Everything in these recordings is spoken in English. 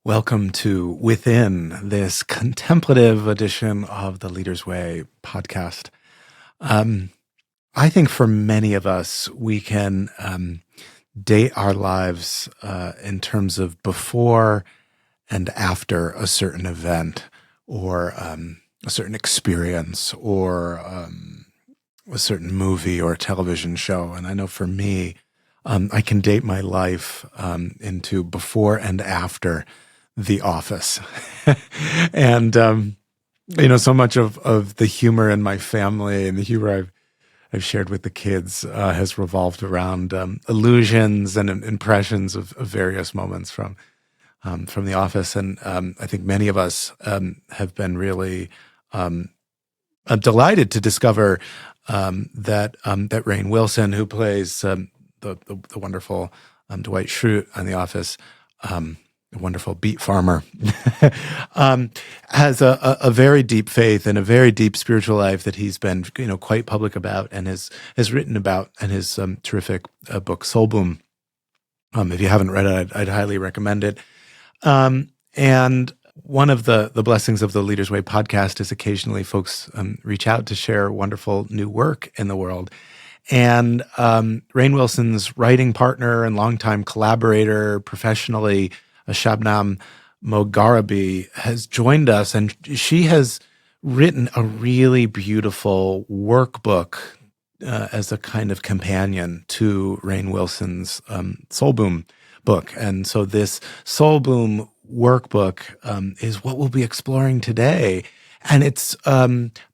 Welcome to Within, this contemplative edition of the Leader's Way podcast. I think for many of us, we can date our lives in terms of before and after a certain event or a certain experience or a certain movie or television show. And I know for me, I can date my life into before and after The Office. And, so much of the humor in my family and the humor I've shared with the kids has revolved around illusions and impressions of various moments from The Office. And I think many of us have been really delighted to discover that Rainn Wilson, who plays the wonderful Dwight Schrute on The Office, a wonderful beet farmer, has a very deep faith and a very deep spiritual life that he's been, quite public about and has written about in his terrific book, Soul Boom. If you haven't read it, I'd highly recommend it. And one of the blessings of the Leader's Way podcast is occasionally folks reach out to share wonderful new work in the world. And Rainn Wilson's writing partner and longtime collaborator professionally, Shabnam Mogharabi, has joined us, and she has written a really beautiful workbook as a kind of companion to Rainn Wilson's Soul Boom book. And so this Soul Boom workbook is what we'll be exploring today. And it's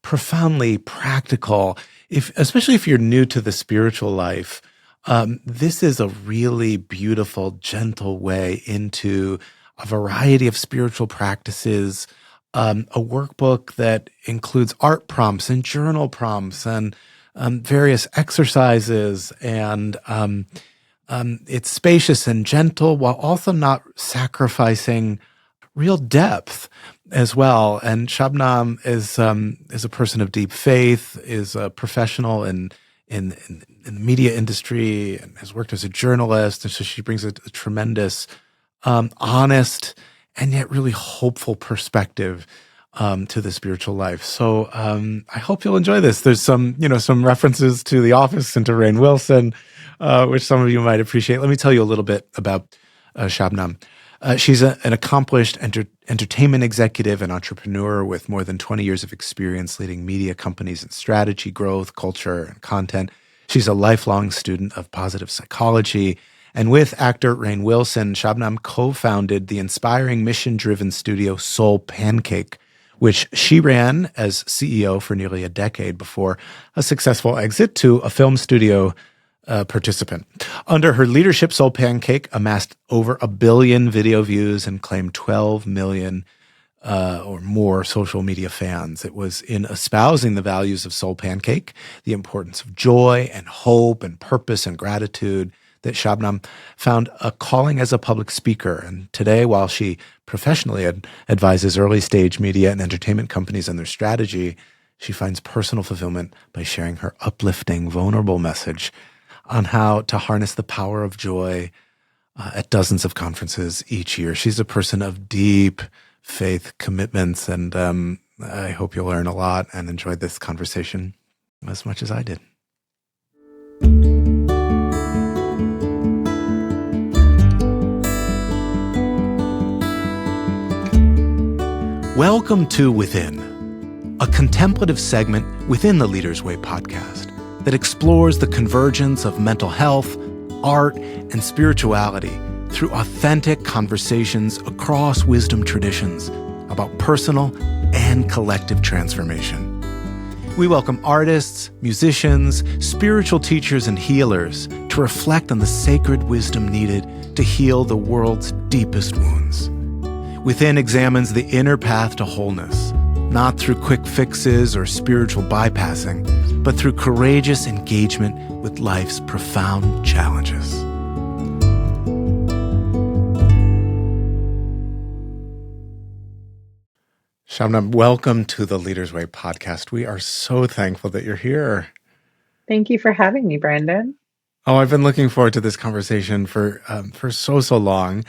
profoundly practical, especially if you're new to the spiritual life. This is a really beautiful, gentle way into a variety of spiritual practices, a workbook that includes art prompts and journal prompts and various exercises. And it's spacious and gentle while also not sacrificing real depth as well. And Shabnam is a person of deep faith, is a professional in the media industry and has worked as a journalist. And so she brings a tremendous, honest, and yet really hopeful perspective to the spiritual life. So I hope you'll enjoy this. There's some references to The Office and to Rainn Wilson, which some of you might appreciate. Let me tell you a little bit about Shabnam. She's an accomplished entertainment executive and entrepreneur with more than 20 years of experience leading media companies in strategy, growth, culture, and content. She's a lifelong student of positive psychology. And with actor Rainn Wilson, Shabnam co-founded the inspiring mission-driven studio SoulPancake, which she ran as CEO for nearly a decade before a successful exit to a film studio participant. Under her leadership, SoulPancake amassed over 1 billion video views and claimed 12 million or more social media fans. It was in espousing the values of SoulPancake, the importance of joy and hope and purpose and gratitude, that Shabnam found a calling as a public speaker. And today, while she professionally advises early-stage media and entertainment companies on their strategy, she finds personal fulfillment by sharing her uplifting, vulnerable message on how to harness the power of joy at dozens of conferences each year. She's a person of deep faith commitments, and I hope you'll learn a lot and enjoy this conversation as much as I did. Welcome to Within, a contemplative segment within the Leader's Way podcast that explores the convergence of mental health, art, and spirituality through authentic conversations across wisdom traditions about personal and collective transformation. We welcome artists, musicians, spiritual teachers, and healers to reflect on the sacred wisdom needed to heal the world's deepest wounds. Within examines the inner path to wholeness, not through quick fixes or spiritual bypassing, but through courageous engagement with life's profound challenges. Shabnam, welcome to the Leader's Way podcast. We are so thankful that you're here. Thank you for having me, Brandon. Oh, I've been looking forward to this conversation for so long.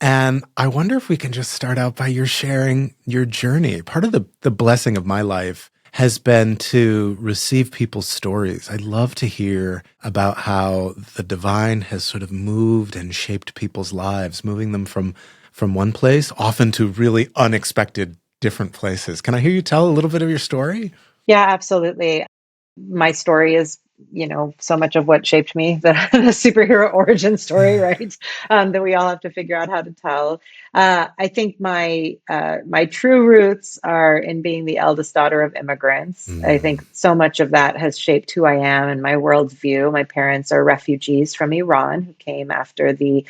And I wonder if we can just start out by your sharing your journey. Part of the blessing of my life has been to receive people's stories. I love to hear about how the divine has sort of moved and shaped people's lives, moving them from one place, often to really unexpected different places. Can I hear you tell a little bit of your story? Yeah, absolutely. My story is, so much of what shaped me, the superhero origin story, right? That we all have to figure out how to tell. I think my true roots are in being the eldest daughter of immigrants. I think Mm. so much of that has shaped who I am and my worldview. My parents are refugees from Iran who came after the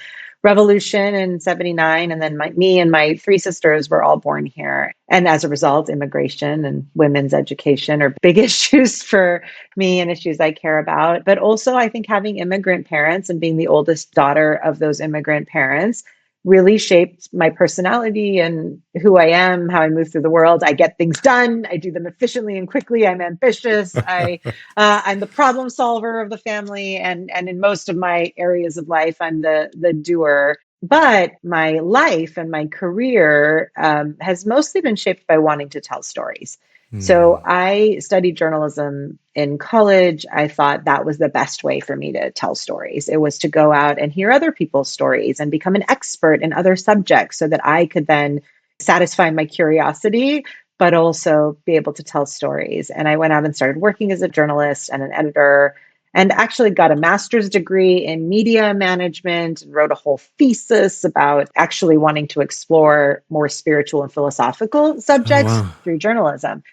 revolution in 79. And then me and my three sisters were all born here. And as a result, immigration and women's education are big issues for me and issues I care about. But also, I think having immigrant parents and being the oldest daughter of those immigrant parents really shaped my personality and who I am, how I move through the world. I get things done. I do them efficiently and quickly. I'm ambitious. I'm the problem solver of the family, and in most of my areas of life, I'm the doer. But my life and my career has mostly been shaped by wanting to tell stories. So Mm. I studied journalism in college. I thought that was the best way for me to tell stories. It was to go out and hear other people's stories and become an expert in other subjects so that I could then satisfy my curiosity, but also be able to tell stories. And I went out and started working as a journalist and an editor, and actually got a master's degree in media management and wrote a whole thesis about actually wanting to explore more spiritual and philosophical Oh, subjects wow. through journalism.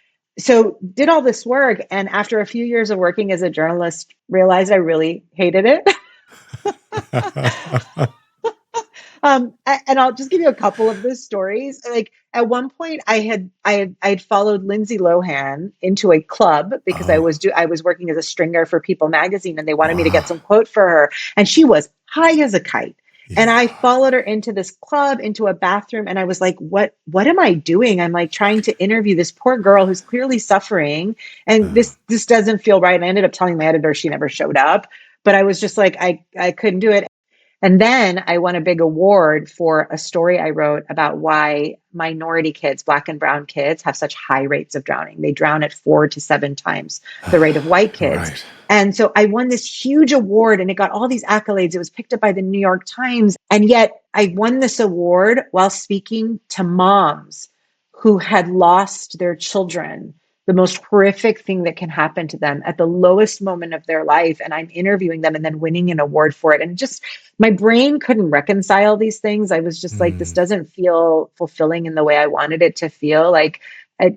So did all this work, and after a few years of working as a journalist, realized I really hated it. And I'll just give you a couple of those stories. Like at one point, I had followed Lindsay Lohan into a club because Oh, I was working as a stringer for People magazine, and they wanted me to get wow. some quote for her, and she was high as a kite. And I Yeah. followed her into this club, into a bathroom, and I was like, what am I doing? I'm like trying to interview this poor girl who's clearly suffering, and Uh, this doesn't feel right. And I ended up telling my editor she never showed up, but I was just like, I couldn't do it. And then I won a big award for a story I wrote about why minority kids, Black and brown kids, have such high rates of drowning. They drown at 4 to 7 times the rate of white kids. right. And so I won this huge award, and it got all these accolades. It was picked up by the New York Times. And yet I won this award while speaking to moms who had lost their children, the most horrific thing that can happen to them at the lowest moment of their life. And I'm interviewing them and then winning an award for it. And just my brain couldn't reconcile these things. I was just like, this Mm. doesn't feel fulfilling in the way I wanted it to feel. Like,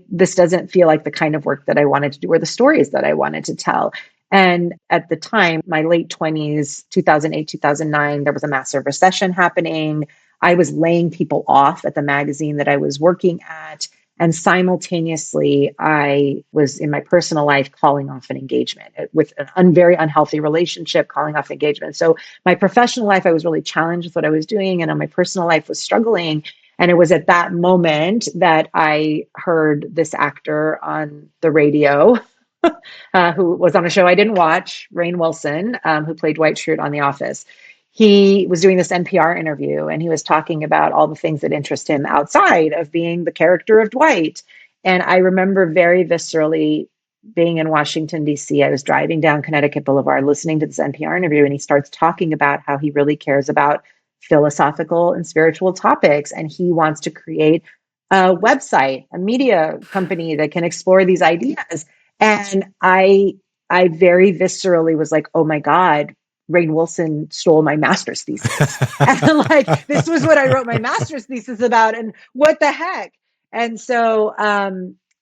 this doesn't feel like the kind of work that I wanted to do or the stories that I wanted to tell. And at the time, my late 20s, 2008, 2009, there was a massive recession happening. I was laying people off at the magazine that I was working at. And simultaneously, I was in my personal life calling off an engagement with an very unhealthy relationship, calling off engagement. So my professional life, I was really challenged with what I was doing, and on my personal life was struggling. And it was at that moment that I heard this actor on the radio who was on a show I didn't watch, Rainn Wilson, who played Dwight Schrute on The Office. He was doing this NPR interview, and he was talking about all the things that interest him outside of being the character of Dwight. And I remember very viscerally being in Washington, D.C. I was driving down Connecticut Boulevard listening to this NPR interview, and he starts talking about how he really cares about philosophical and spiritual topics. And he wants to create a website, a media company that can explore these ideas. And I very viscerally was like, oh my God, Rainn Wilson stole my master's thesis. And like, this was what I wrote my master's thesis about. And what the heck? And so,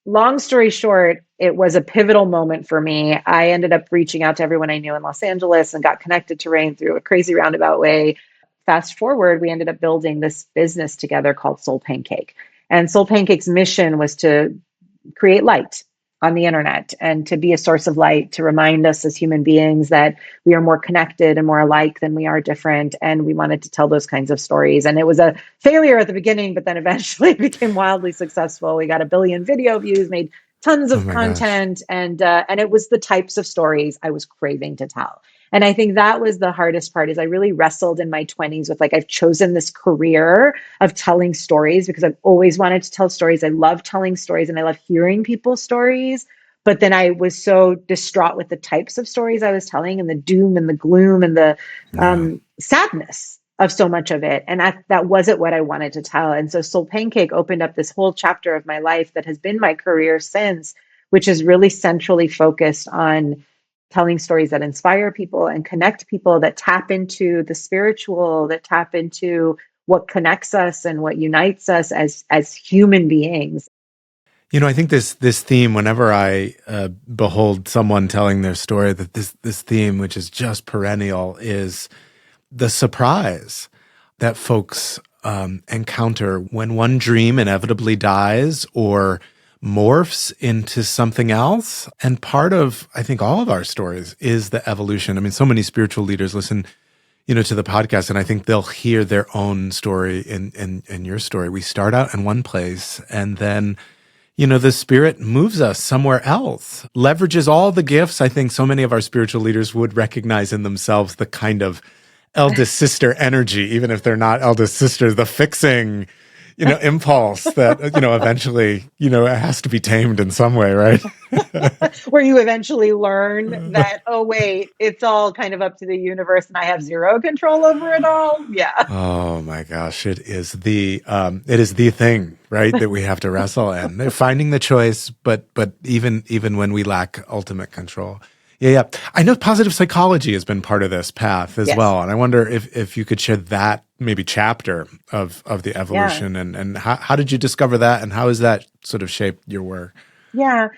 long story short, it was a pivotal moment for me. I ended up reaching out to everyone I knew in Los Angeles and got connected to Rainn through a crazy roundabout way. Fast forward, we ended up building this business together called SoulPancake. And SoulPancake's mission was to create light on the internet and to be a source of light, to remind us as human beings that we are more connected and more alike than we are different. And we wanted to tell those kinds of stories. And it was a failure at the beginning, but then eventually it became wildly successful. We got 1 billion video views, made tons Oh of my gosh. content, and it was the types of stories I was craving to tell. And I think that was the hardest part, is I really wrestled in my 20s with like, I've chosen this career of telling stories because I've always wanted to tell stories. I love telling stories and I love hearing people's stories. But then I was so distraught with the types of stories I was telling, and the doom and the gloom and the Yeah. sadness of so much of it. And that wasn't what I wanted to tell. And so SoulPancake opened up this whole chapter of my life that has been my career since, which is really centrally focused on telling stories that inspire people and connect people, that tap into the spiritual, that tap into what connects us and what unites us as human beings. I think this theme, whenever I behold someone telling their story, that this theme, which is just perennial, is the surprise that folks encounter when one dream inevitably dies or morphs into something else. And part of, I think, all of our stories is the evolution. I mean, so many spiritual leaders listen, to the podcast, and I think they'll hear their own story in your story. We start out in one place, and then the Spirit moves us somewhere else, leverages all the gifts. I think so many of our spiritual leaders would recognize in themselves the kind of eldest sister energy, even if they're not eldest sisters, the fixing, impulse that, eventually, it has to be tamed in some way, right? Where you eventually learn that, oh, wait, it's all kind of up to the universe and I have zero control over it all. Yeah. Oh my gosh. It is the thing, right, that we have to wrestle in. They're finding the choice, but even when we lack ultimate control. Yeah. I know positive psychology has been part of this path as well. And I wonder if you could share that maybe chapter of the evolution and how did you discover that, and how has that sort of shaped your work? Yeah.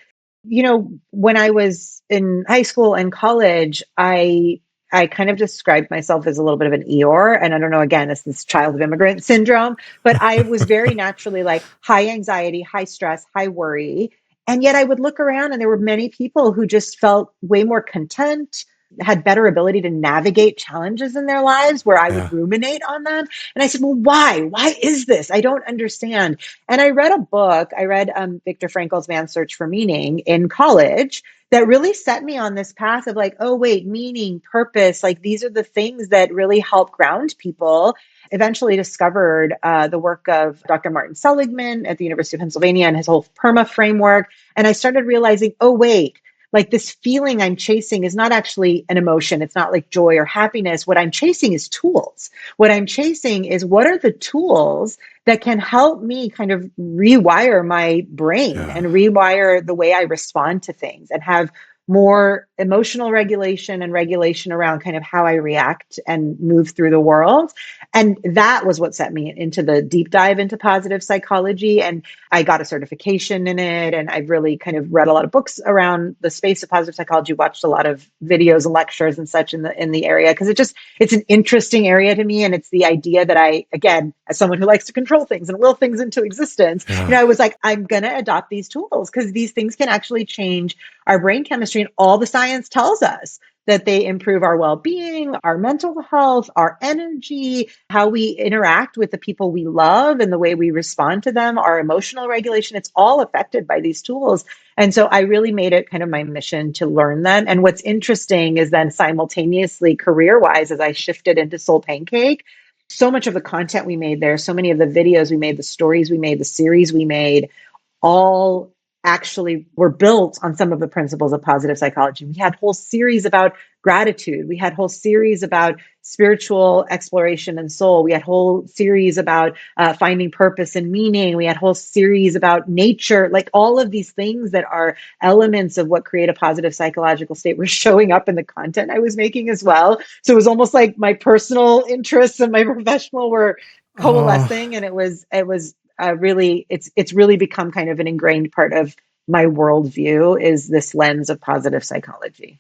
When I was in high school and college, I kind of described myself as a little bit of an Eeyore. And I don't know, again, it's this child of immigrant syndrome, but I was very naturally like high anxiety, high stress, high worry. And yet I would look around and there were many people who just felt way more content, had better ability to navigate challenges in their lives, where I would ruminate on them. And I said, well, why? Why is this? I don't understand. And I read a book. I read Viktor Frankl's Man's Search for Meaning in college, that really set me on this path of like, oh, wait, meaning, purpose, like these are the things that really help ground people. Eventually discovered the work of Dr. Martin Seligman at the University of Pennsylvania and his whole PERMA framework. And I started realizing, oh, wait, like this feeling I'm chasing is not actually an emotion. It's not like joy or happiness. What I'm chasing is tools. What I'm chasing is, what are the tools that can help me kind of rewire my brain and rewire the way I respond to things, and have more emotional regulation and regulation around kind of how I react and move through the world. And that was what set me into the deep dive into positive psychology. And I got a certification in it. And I've really kind of read a lot of books around the space of positive psychology, watched a lot of videos and lectures and such in the area, because it's an interesting area to me. And it's the idea that I, again, as someone who likes to control things and will things into existence, I was like, I'm going to adopt these tools because these things can actually change our brain chemistry. And all the science tells us that they improve our well-being, our mental health, our energy, how we interact with the people we love and the way we respond to them, our emotional regulation. It's all affected by these tools. And so I really made it kind of my mission to learn them. And what's interesting is then simultaneously, career-wise, as I shifted into SoulPancake, so much of the content we made there, so many of the videos we made, the stories we made, the series we made, all actually were built on some of the principles of positive psychology. We had whole series about gratitude. We had whole series about spiritual exploration and soul. We had whole series about finding purpose and meaning. We had whole series about nature. Like all of these things that are elements of what create a positive psychological state were showing up in the content I was making as well. So it was almost like my personal interests and my professional were coalescing, and it was really, it's really become kind of an ingrained part of my worldview, is this lens of positive psychology.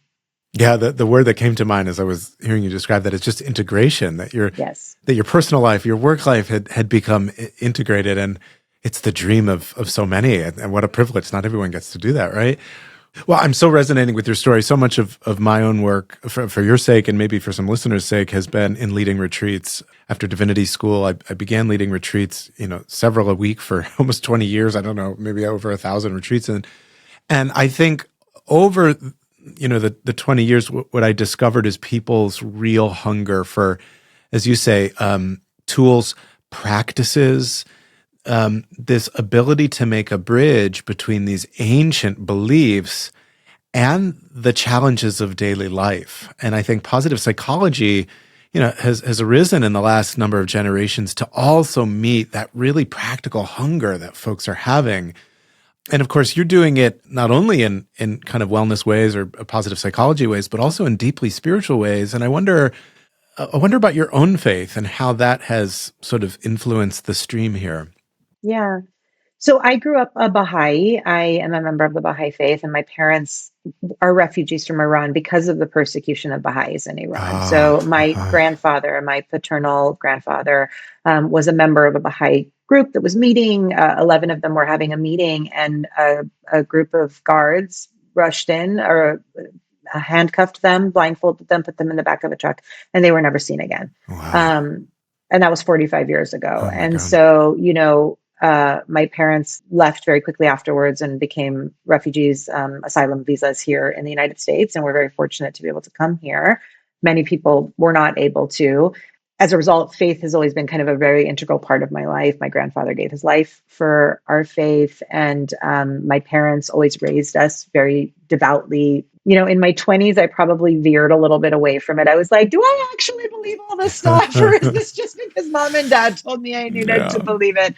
Yeah, the word that came to mind as I was hearing you describe that is just integration, that your personal life, your work life had become integrated, and it's the dream of so many, and what a privilege. Not everyone gets to do that, right? Well, I'm so resonating with your story. So much of my own work, for your sake and maybe for some listeners' sake, has been in leading retreats. After divinity school, I began leading retreats, several a week for almost 20 years. I don't know, maybe over 1,000 retreats. And I think over the 20 years, what I discovered is people's real hunger for, as you say, tools, practices, this ability to make a bridge between these ancient beliefs and the challenges of daily life. And I think positive psychology, has arisen in the last number of generations to also meet that really practical hunger that folks are having. And of course, you're doing it not only in kind of wellness ways or positive psychology ways, but also in deeply spiritual ways. And I wonder about your own faith and how that has sort of influenced the stream here. Yeah. So I grew up a Baha'i. I am a member of the Baha'i faith, and my parents are refugees from Iran because of the persecution of Baha'is in Iran. So my grandfather, my paternal grandfather, was a member of a Baha'i group that was meeting. 11 of them were having a meeting, and a group of guards rushed in or handcuffed them, blindfolded them, put them in the back of a truck, and they were never seen again. Wow. And that was 45 years ago. Oh and God. so, my parents left very quickly afterwards and became refugees, asylum visas here in the United States. And we're very fortunate to be able to come here. Many people were not able to. As a result, faith has always been kind of a very integral part of my life. My grandfather gave his life for our faith. And my parents always raised us very devoutly. In my 20s, I probably veered a little bit away from it. I was like, do I actually believe all this stuff? Or is this just because mom and dad told me I needed to believe it?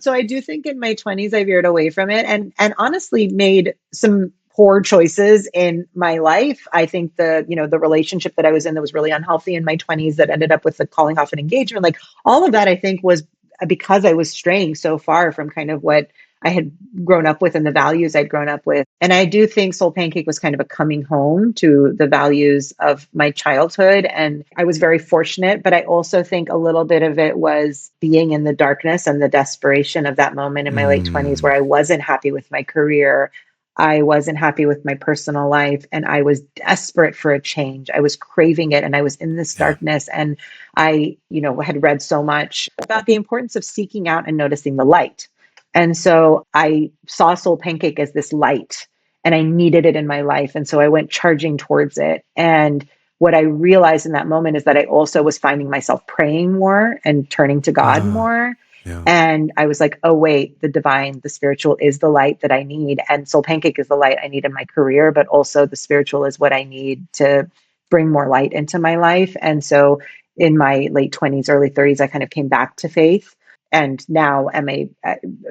So I do think in my 20s, I veered away from it and honestly made some poor choices in my life. I think the relationship that I was in that was really unhealthy in my 20s that ended up with the calling off an engagement, like all of that, I think was because I was straying so far from kind of what I had grown up with and the values I'd grown up with. And I do think SoulPancake was kind of a coming home to the values of my childhood. And I was very fortunate, but I also think a little bit of it was being in the darkness and the desperation of that moment in my late 20s where I wasn't happy with my career. I wasn't happy with my personal life, and I was desperate for a change. I was craving it, and I was in this darkness. And I, had read so much about the importance of seeking out and noticing the light. And so I saw SoulPancake as this light, and I needed it in my life. And so I went charging towards it. And what I realized in that moment is that I also was finding myself praying more and turning to God more. Yeah. And I was like, oh, wait, the divine, the spiritual is the light that I need. And SoulPancake is the light I need in my career, but also the spiritual is what I need to bring more light into my life. And so in my late 20s, early 30s, I kind of came back to faith. And now am a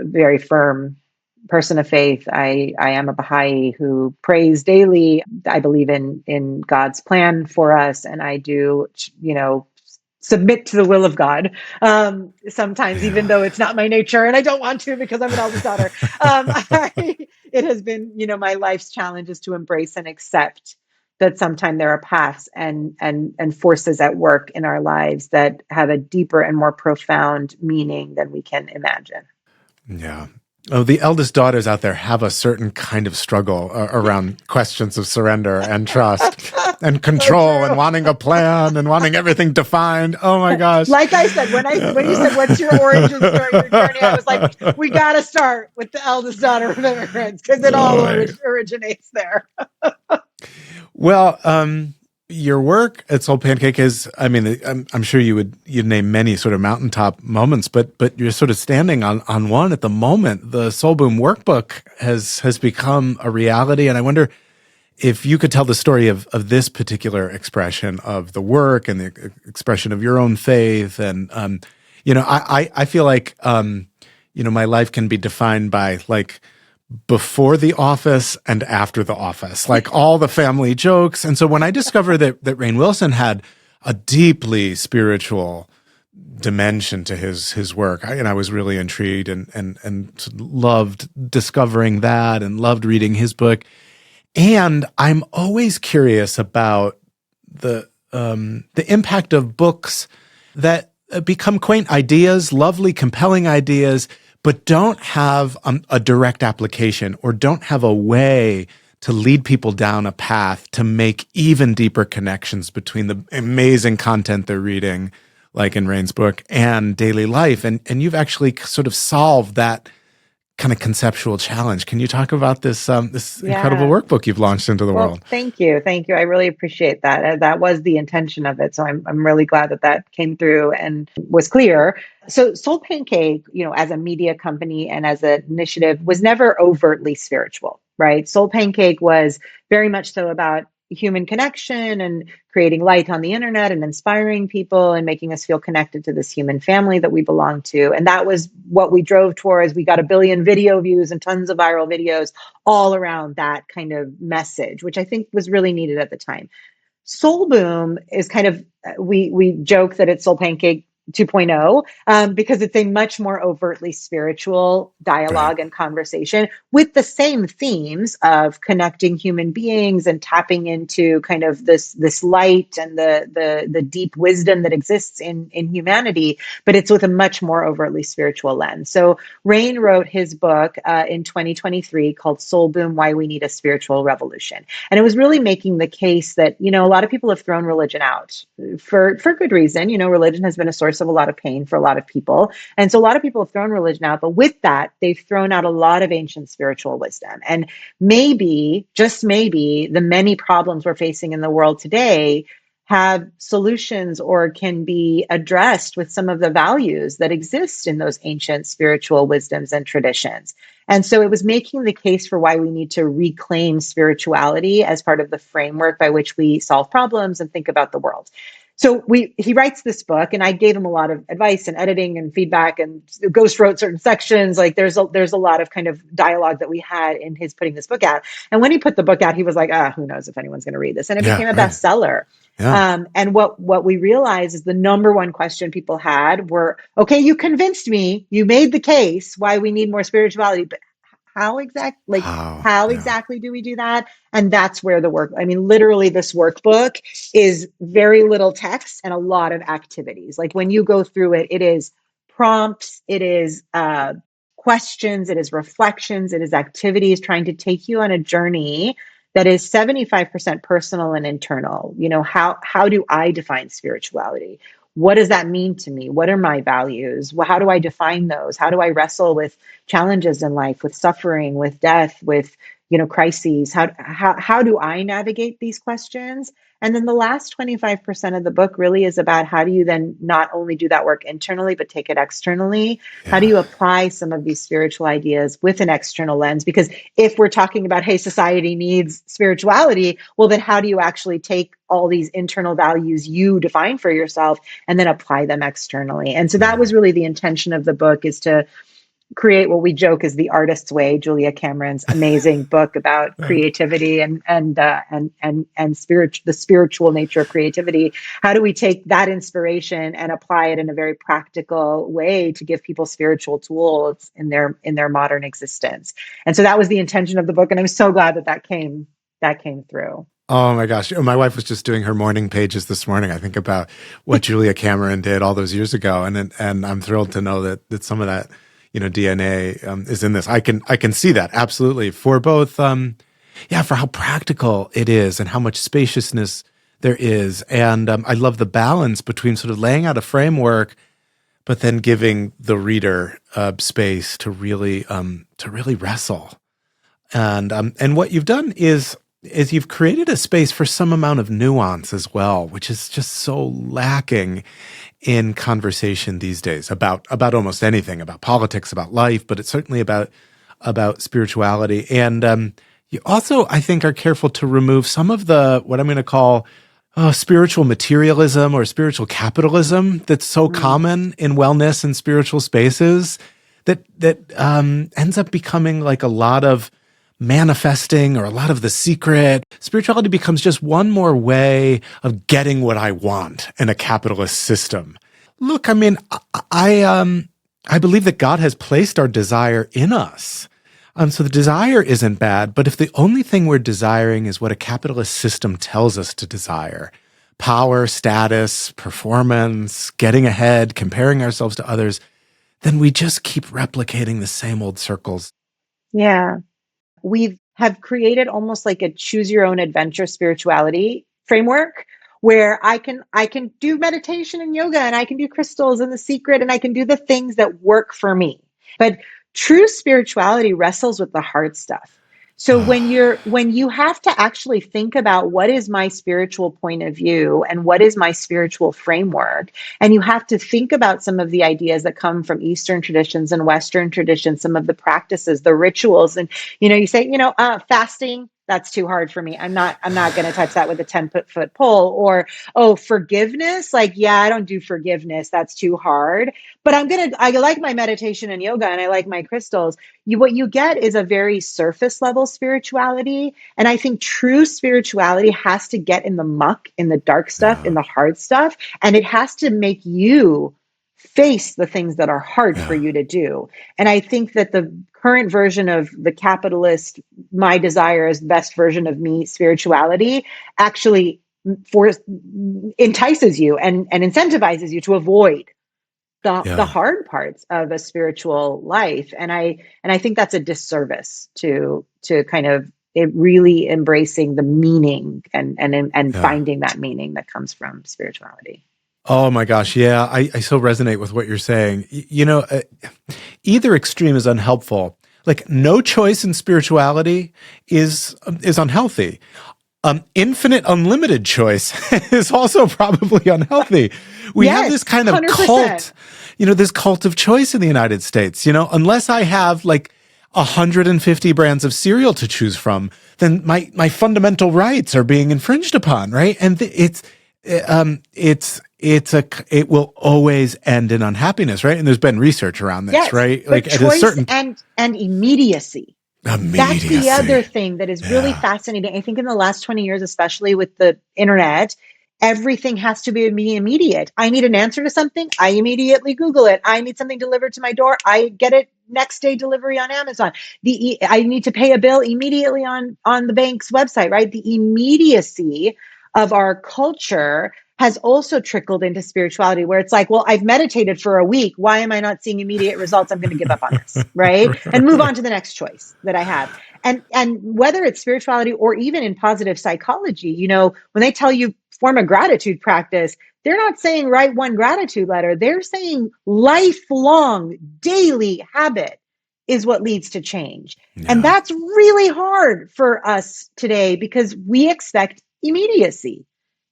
very firm person of faith. I am a Baha'i who prays daily. I believe in God's plan for us. And I do, submit to the will of God. Sometimes, even though it's not my nature and I don't want to because I'm an eldest daughter. It has been, my life's challenge is to embrace and accept that sometimes there are paths and forces at work in our lives that have a deeper and more profound meaning than we can imagine. Yeah. Oh, the eldest daughters out there have a certain kind of struggle around questions of surrender and trust and control and wanting a plan and wanting everything defined. Oh my gosh. Like I said, when you said, what's your origin story, your journey, I was like, we got to start with the eldest daughter of immigrants because it all originates there. Well, your work at SoulPancake is, I'm sure you'd name many sort of mountaintop moments, but you're sort of standing on one at the moment. The Soul Boom Workbook has become a reality. And I wonder if you could tell the story of this particular expression of the work and the expression of your own faith. And, I feel like, my life can be defined by like, before the office and after the office, like all the family jokes. And so when I discovered that Rainn Wilson had a deeply spiritual dimension to his work, I was really intrigued and loved discovering that and loved reading his book. And I'm always curious about the impact of books that become quaint ideas, lovely, compelling ideas, but don't have a direct application or don't have a way to lead people down a path to make even deeper connections between the amazing content they're reading, like in Rainn's book, and daily life. And you've actually sort of solved that kind of conceptual challenge. Can you talk about this incredible Yeah. workbook you've launched into the Well, world? thank you. Thank you. I really appreciate that. That was the intention of it. So I'm really glad that that came through and was clear. So SoulPancake, as a media company and as an initiative was never overtly spiritual, right? SoulPancake was very much so about human connection and creating light on the internet and inspiring people and making us feel connected to this human family that we belong to. And that was what we drove towards. We got 1 billion video views and tons of viral videos all around that kind of message, which I think was really needed at the time. Soul Boom is kind of we joke that it's Soul Pancake 2.0 because it's a much more overtly spiritual Right. dialogue and conversation with the same themes of connecting human beings and tapping into kind of this light and the deep wisdom that exists in humanity, but it's with a much more overtly spiritual lens. So Rainn wrote his book in 2023 called Soul Boom: Why We Need a Spiritual Revolution. And it was really making the case that, a lot of people have thrown religion out for good reason. Religion has been a source of a lot of pain for a lot of people. And so a lot of people have thrown religion out, but with that, they've thrown out a lot of ancient spiritual wisdom. And maybe, just maybe, the many problems we're facing in the world today have solutions or can be addressed with some of the values that exist in those ancient spiritual wisdoms and traditions. And so it was making the case for why we need to reclaim spirituality as part of the framework by which we solve problems and think about the world. So he writes this book, and I gave him a lot of advice and editing and feedback, and ghost wrote certain sections. Like there's a lot of kind of dialogue that we had in his putting this book out. And when he put the book out, he was like, who knows if anyone's going to read this? And it Yeah. became a Right. bestseller. Yeah. And what we realized is the number one question people had were, okay, you convinced me, you made the case why we need more spirituality, but How? how Yeah. exactly do we do that? And that's where the work, I mean, literally this workbook is very little text and a lot of activities. Like when you go through it, it is prompts, it is questions, it is reflections, it is activities trying to take you on a journey that is 75% personal and internal. How do I define spirituality? What does that mean to me? What are my values? Well, how do I define those? How do I wrestle with challenges in life, with suffering, with death, with crises? How do I navigate these questions? And then the last 25% of the book really is about how do you then not only do that work internally, but take it externally? How do Yeah. you apply some of these spiritual ideas with an external lens? Because if we're talking about, hey, society needs spirituality, well, then how do you actually take all these internal values you define for yourself and then apply them externally? And so that was Mm. really the intention of the book, is to create what we joke is the artist's way, Julia Cameron's amazing book about Right. creativity and the spiritual nature of creativity. How do we take that inspiration and apply it in a very practical way to give people spiritual tools in their modern existence? And so that was the intention of the book, and I'm so glad that came through. Oh my gosh. My wife was just doing her morning pages this morning, I think, about what Julia Cameron did all those years ago. And I'm thrilled to know that some of that, DNA is in this. I can see that absolutely for both, for how practical it is and how much spaciousness there is. And I love the balance between sort of laying out a framework, but then giving the reader space to really wrestle. And what you've done is you've created a space for some amount of nuance as well, which is just so lacking in conversation these days about almost anything, about politics, about life, but it's certainly about spirituality. And you also, I think, are careful to remove some of the what I'm going to call spiritual materialism or spiritual capitalism that's so Mm. common in wellness and spiritual spaces that ends up becoming like a lot of manifesting or a lot of the secret. Spirituality becomes just one more way of getting what I want in a capitalist system. Look, I mean, I believe that God has placed our desire in us. So the desire isn't bad, but if the only thing we're desiring is what a capitalist system tells us to desire, power, status, performance, getting ahead, comparing ourselves to others, then we just keep replicating the same old circles. Yeah. We have created almost like a choose your own adventure spirituality framework where I can do meditation and yoga and I can do crystals and the secret and I can do the things that work for me. But true spirituality wrestles with the hard stuff. So when you have to actually think about what is my spiritual point of view and what is my spiritual framework, and you have to think about some of the ideas that come from Eastern traditions and Western traditions, some of the practices, the rituals, and you say, fasting, that's too hard for me. I'm not going to touch that with a 10-foot pole. Or, oh, forgiveness. Like, yeah, I don't do forgiveness. That's too hard. But I like my meditation and yoga and I like my crystals. What you get is a very surface level spirituality. And I think true spirituality has to get in the muck, in the dark stuff, in the hard stuff. And it has to make you face the things that are hard for you to do. And I think that the current version of the capitalist, my desire is the best version of me spirituality actually entices you and incentivizes you to avoid the hard parts of a spiritual life. And I think that's a disservice to kind of it really embracing the meaning and finding that meaning that comes from spirituality. Oh my gosh. Yeah. I so resonate with what you're saying. Either extreme is unhelpful. Like no choice in spirituality is unhealthy. Infinite, unlimited choice is also probably unhealthy. We have this kind of 100%. Cult, this cult of choice in the United States, unless I have like 150 brands of cereal to choose from, then my fundamental rights are being infringed upon. Right. And it will always end in unhappiness, right? And there's been research around this, right? Like at a certain and immediacy. That's the other thing that is really fascinating. I think in the last 20 years, especially with the internet, everything has to be immediate. I need an answer to something, I immediately Google it. I need something delivered to my door, I get it next day delivery on Amazon. I need to pay a bill immediately on the bank's website, right? The immediacy of our culture has also trickled into spirituality where it's like, well, I've meditated for a week. Why am I not seeing immediate results? I'm going to give up on this, right? And move on to the next choice that I have. And whether it's spirituality or even in positive psychology, when they tell you form a gratitude practice, they're not saying write one gratitude letter. They're saying lifelong daily habit is what leads to change. Yeah. And that's really hard for us today because we expect immediacy.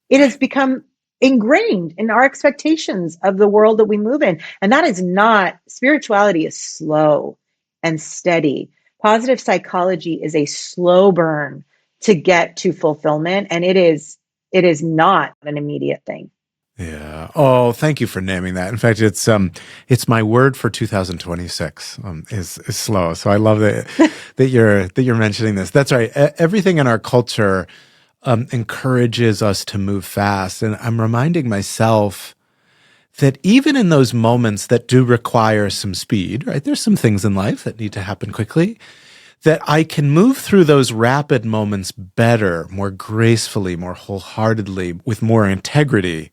It has become ingrained in our expectations of the world that we move in. And that is not, spirituality is slow and steady. Positive psychology is a slow burn to get to fulfillment. And it is not an immediate thing. Yeah. Oh, thank you for naming that. In fact, it's my word for 2026 is slow. So I love that you're mentioning this. That's right. Everything in our culture encourages us to move fast. And I'm reminding myself that even in those moments that do require some speed, right? There's some things in life that need to happen quickly, that I can move through those rapid moments better, more gracefully, more wholeheartedly, with more integrity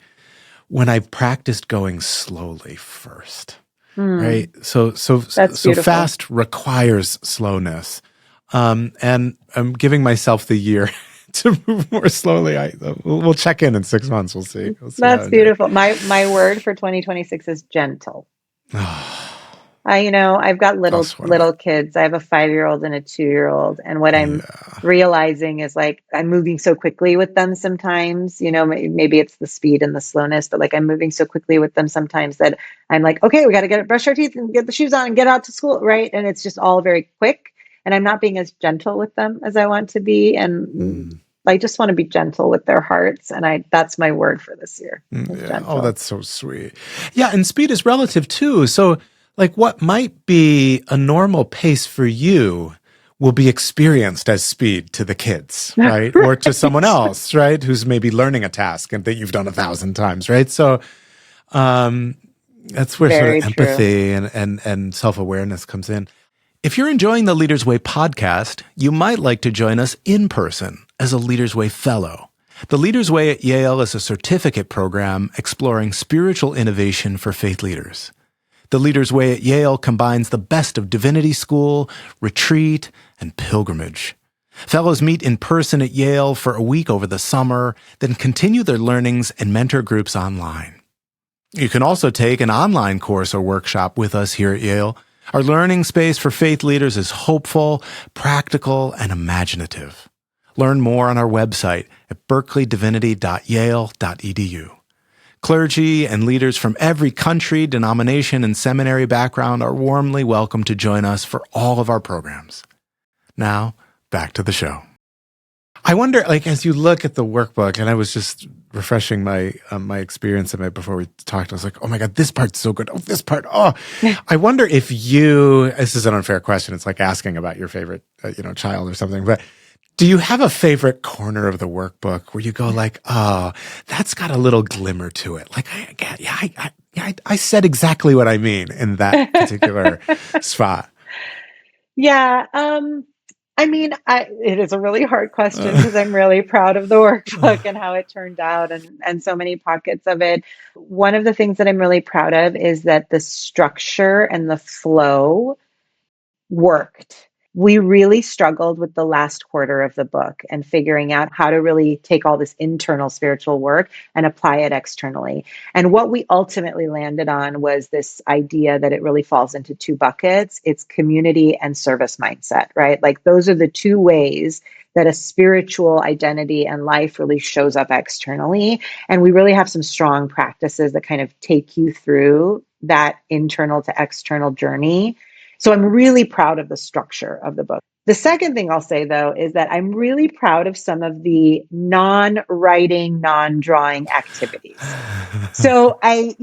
when I've practiced going slowly first, right? So fast requires slowness. And I'm giving myself the year to move more slowly. We'll check in 6 months. We'll see. That's beautiful. My word for 2026 is gentle. I've got little kids. I have a 5-year-old and a 2-year-old. And what I'm realizing is like, I'm moving so quickly with them sometimes, maybe it's the speed and the slowness, but like I'm moving so quickly with them sometimes that I'm like, okay, we got to brush our teeth and get the shoes on and get out to school. Right. And it's just all very quick. And I'm not being as gentle with them as I want to be. And I just want to be gentle with their hearts. And that's my word for this year. Yeah. Oh, that's so sweet. Yeah. And speed is relative too. So like what might be a normal pace for you will be experienced as speed to the kids, right? Or to someone else, right? Who's maybe learning a task and that you've done 1,000 times, right? So that's where Very sort of empathy and self-awareness comes in. If you're enjoying the Leaders Way podcast, you might like to join us in person as a Leaders Way Fellow. The Leaders Way at Yale is a certificate program exploring spiritual innovation for faith leaders. The Leaders Way at Yale combines the best of divinity school, retreat, and pilgrimage. Fellows meet in person at Yale for a week over the summer, then continue their learnings and mentor groups online. You can also take an online course or workshop with us here at Yale. Our learning space for faith leaders is hopeful, practical, and imaginative. Learn more on our website at berkeleydivinity.yale.edu. Clergy and leaders from every country, denomination, and seminary background are warmly welcome to join us for all of our programs. Now, back to the show. I wonder, like, as you look at the workbook, and I was just refreshing my my experience of it before we talked, I was like, oh my God, this part's so good. Oh, this part. Oh, I wonder if this is an unfair question. It's like asking about your favorite, child or something, but do you have a favorite corner of the workbook where you go like, oh, that's got a little glimmer to it? Like, I said exactly what I mean in that particular spot. Yeah. It is a really hard question because I'm really proud of the workbook and how it turned out and so many pockets of it. One of the things that I'm really proud of is that the structure and the flow worked. We really struggled with the last quarter of the book and figuring out how to really take all this internal spiritual work and apply it externally. And what we ultimately landed on was this idea that it really falls into two buckets. It's community and service mindset, right? Like those are the two ways that a spiritual identity and life really shows up externally. And we really have some strong practices that kind of take you through that internal to external journey. So I'm really proud of the structure of the book. The second thing I'll say, though, is that I'm really proud of some of the non-writing, non-drawing activities. So a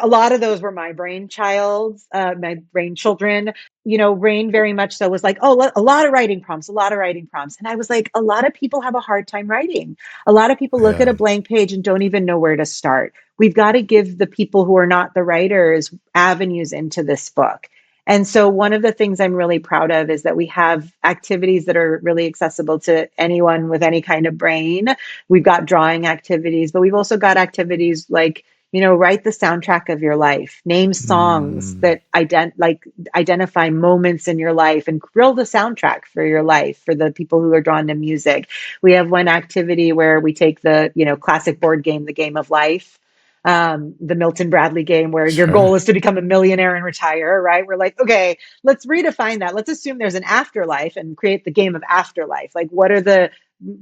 lot of those were my brainchilds, my brainchildren. Rainn very much so was like, oh, a lot of writing prompts. And I was like, a lot of people have a hard time writing. A lot of people look at a blank page and don't even know where to start. We've got to give the people who are not the writers avenues into this book. And so one of the things I'm really proud of is that we have activities that are really accessible to anyone with any kind of brain. We've got drawing activities, but we've also got activities like, write the soundtrack of your life, name songs that identify moments in your life and build a soundtrack for your life for the people who are drawn to music. We have one activity where we take the, classic board game, the game of life. The Milton Bradley game where your goal is to become a millionaire and retire, right? We're like, okay, let's redefine that. Let's assume there's an afterlife and create the game of afterlife. Like, what are the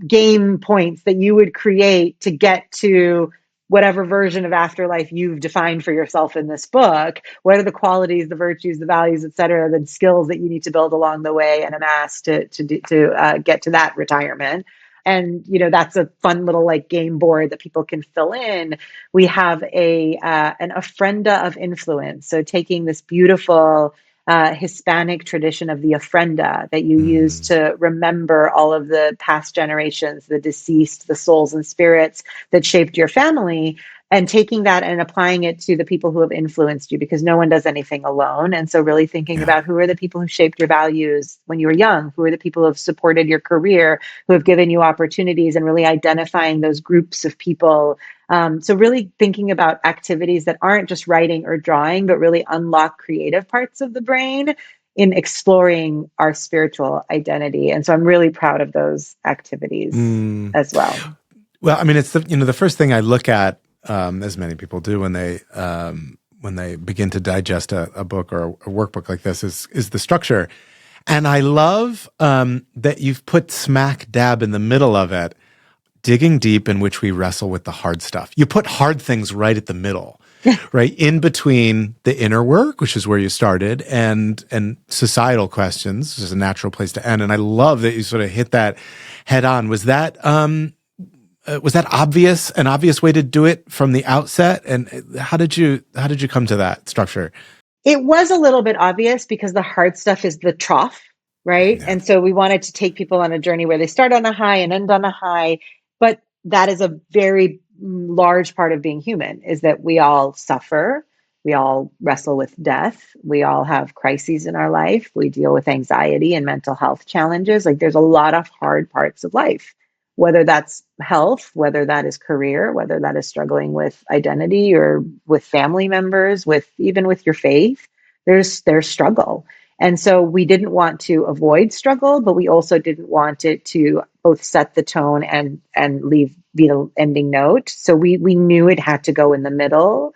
game points that you would create to get to whatever version of afterlife you've defined for yourself in this book? What are the qualities, the virtues, the values, et cetera, the skills that you need to build along the way and amass to get to that retirement? And, that's a fun little game board that people can fill in. We have an ofrenda of influence. So taking this beautiful Hispanic tradition of the ofrenda that you use to remember all of the past generations, the deceased, the souls and spirits that shaped your family, and taking that and applying it to the people who have influenced you, because no one does anything alone. And so really thinking about who are the people who shaped your values when you were young, who are the people who have supported your career, who have given you opportunities, and really identifying those groups of people. So really thinking about activities that aren't just writing or drawing, but really unlock creative parts of the brain in exploring our spiritual identity. And so I'm really proud of those activities as well. Well, I mean, it's the first thing I look at, as many people do when they begin to digest a book or a workbook like this, is the structure. And I love that you've put smack dab in the middle of it, digging deep, in which we wrestle with the hard stuff. You put hard things right at the middle, right in between the inner work, which is where you started, and societal questions, which is a natural place to end. And I love that you sort of hit that head on. Was that obvious, an obvious way to do it from the outset? And how did you come to that structure? It was a little bit obvious because the hard stuff is the trough, right? Yeah. And so we wanted to take people on a journey where they start on a high and end on a high. But that is a very large part of being human, is that we all suffer. We all wrestle with death. We all have crises in our life. We deal with anxiety and mental health challenges. Like, there's a lot of hard parts of life, whether that's health, whether that is career, whether that is struggling with identity or with family members, even with your faith. There's struggle. And so we didn't want to avoid struggle, but we also didn't want it to both set the tone and be the ending note. So we knew it had to go in the middle.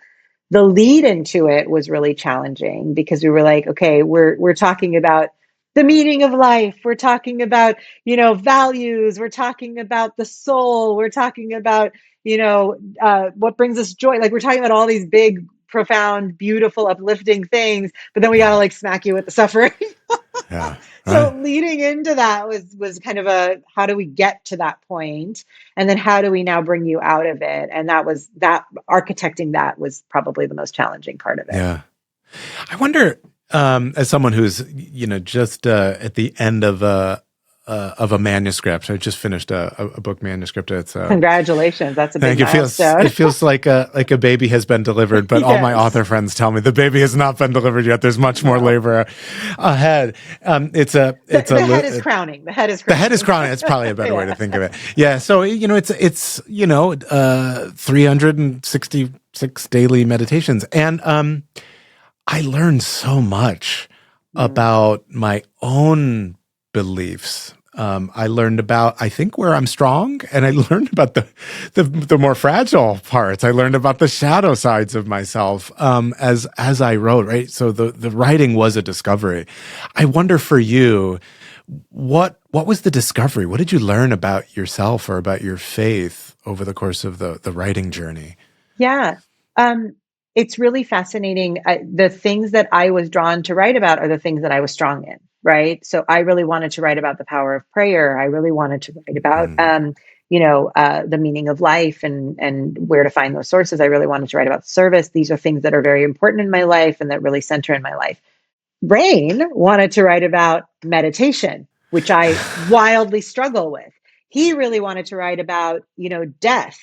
The lead into it was really challenging because we were like, okay, we're talking about the meaning of life. We're talking about, values. We're talking about the soul. We're talking about, what brings us joy. Like we're talking about all these big, profound, beautiful, uplifting things, but then we got to Yeah. like smack you with the suffering. Yeah. So Right. leading into that was kind of a, how do we get to that point, and then how do we now bring you out of it? And that architecting that was probably the most challenging part of it. Yeah. I wonder, as someone who's, just at the end of a manuscript. I just finished a book manuscript. It's Congratulations, that's a big thank you. milestone. It feels like a baby has been delivered, but all my Yes. author friends tell me the baby has not been delivered yet. There's much more No. labor ahead. The head is crowning. The head is The head is crowning. crowning. It's probably a better way to Yeah. think of it. Yeah. So, it's 366 daily meditations. And I learned so much Mm. about my own beliefs. I learned about, I think, where I'm strong, and I learned about the more fragile parts. I learned about the shadow sides of myself as I wrote. Right. So the writing was a discovery. I wonder for you, what was the discovery? What did you learn about yourself or about your faith over the course of the writing journey? Yeah. Um, it's really fascinating. The things that I was drawn to write about are the things that I was strong in, right? So I really wanted to write about the power of prayer. I really wanted to write about, Mm, the meaning of life and where to find those sources. I really wanted to write about service. These are things that are very important in my life and that really center in my life. Rainn wanted to write about meditation, which I wildly struggle with. He really wanted to write about, death.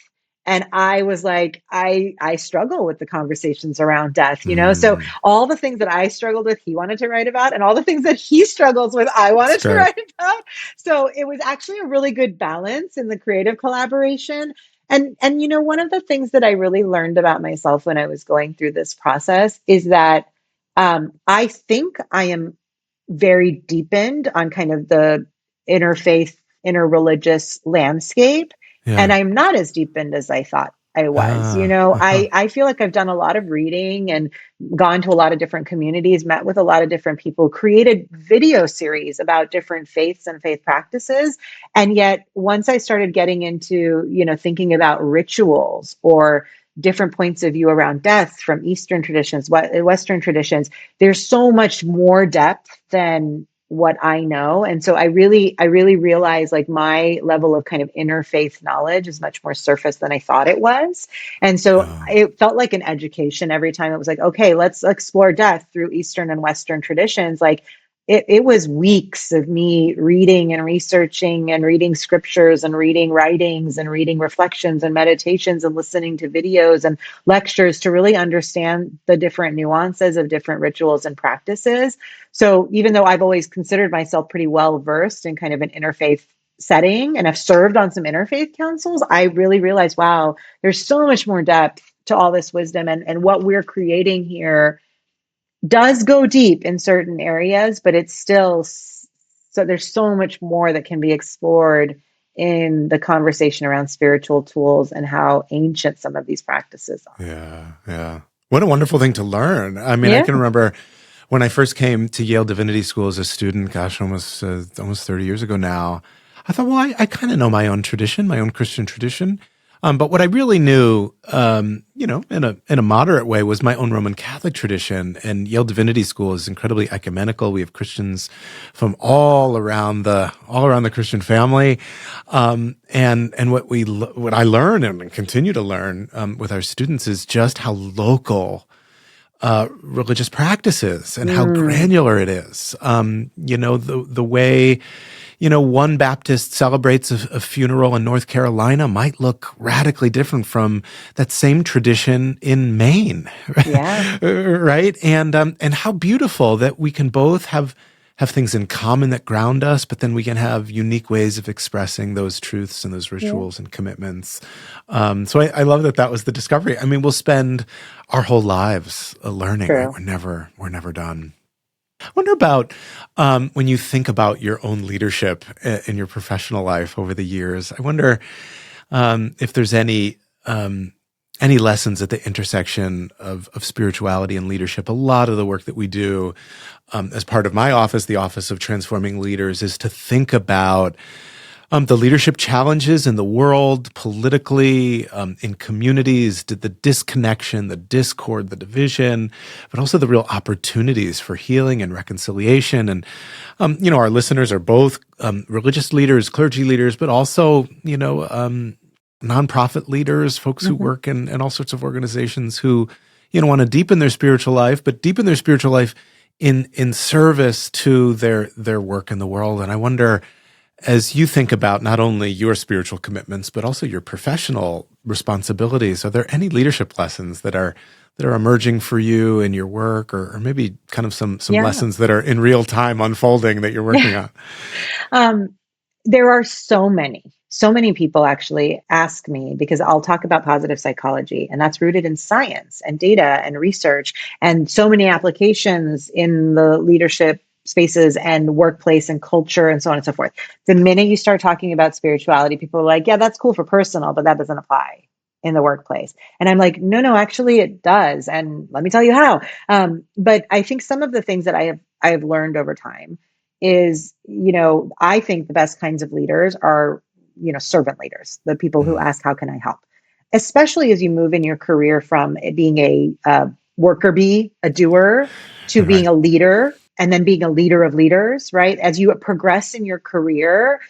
And I was like, I struggle with the conversations around death. So mm, all the things that I struggled with, he wanted to write about, and all the things that he struggles with, I that's wanted to great. write about. So it was actually a really good balance in the creative collaboration. And one of the things that I really learned about myself when I was going through this process is that I think I am very deepened on kind of the interfaith, interreligious landscape. And Yeah. I'm not as deepened as I thought I was. Uh-huh. I feel like I've done a lot of reading and gone to a lot of different communities, met with a lot of different people, created video series about different faiths and faith practices. And yet, once I started getting into, thinking about rituals or different points of view around death from Eastern traditions, Western traditions, there's so much more depth than what I know. And so I really realized like my level of kind of interfaith knowledge is much more surface than I thought it was. And so Yeah. it felt like an education every time. It was like, okay, let's explore death through Eastern and Western traditions. Like it was weeks of me reading and researching and reading scriptures and reading writings and reading reflections and meditations and listening to videos and lectures to really understand the different nuances of different rituals and practices. So even though I've always considered myself pretty well versed in kind of an interfaith setting and have served on some interfaith councils, I really realized, wow, there's so much more depth to all this wisdom, and what we're creating here does go deep in certain areas, but it's still so there's so much more that can be explored in the conversation around spiritual tools and how ancient some of these practices are. Yeah. Yeah. What a wonderful thing to learn. I mean, I Yeah. can remember when I first came to Yale Divinity School as a student, gosh, almost 30 years ago now. I thought, well, I kind of know my own tradition, my own Christian tradition. But what I really knew, in a moderate way, was my own Roman Catholic tradition. And Yale Divinity School is incredibly ecumenical. We have Christians from all around the Christian family, and what I learn and continue to learn with our students is just how local religious practices and how Mm, granular it is. The way, one Baptist celebrates a funeral in North Carolina might look radically different from that same tradition in Maine, yeah. right? And how beautiful that we can both have things in common that ground us, but then we can have unique ways of expressing those truths and those Yeah. rituals and commitments. So I love that was the discovery. I mean, we'll spend our whole lives learning, right? True. We're never done. I wonder about when you think about your own leadership in your professional life over the years. I wonder if there's any any lessons at the intersection of spirituality and leadership. A lot of the work that we do as part of my office, the Office of Transforming Leaders, is to think about the leadership challenges in the world, politically, in communities, the disconnection, the discord, the division, but also the real opportunities for healing and reconciliation. And, our listeners are both religious leaders, clergy leaders, but also, nonprofit leaders, folks who work in all sorts of organizations who, want to deepen their spiritual life, but deepen their spiritual life in service to their work in the world. And I wonder, as you think about not only your spiritual commitments, but also your professional responsibilities, are there any leadership lessons that are emerging for you in your work, or maybe kind of some lessons that are in real time unfolding that you're working on? There are so many people actually ask me, because I'll talk about positive psychology, and that's rooted in science and data and research, and so many applications in the leadership spaces and workplace and culture and so on and so forth. The minute you start talking about spirituality, people are like, yeah, that's cool for personal, but that doesn't apply in the workplace. And I'm like, no, actually it does. And let me tell you how. But I think some of the things that I have learned over time is, I think the best kinds of leaders are, servant leaders, the people who ask, how can I help? Especially as you move in your career from being a worker bee, a doer, to being a leader, and then being a leader of leaders, right? As you progress in your career,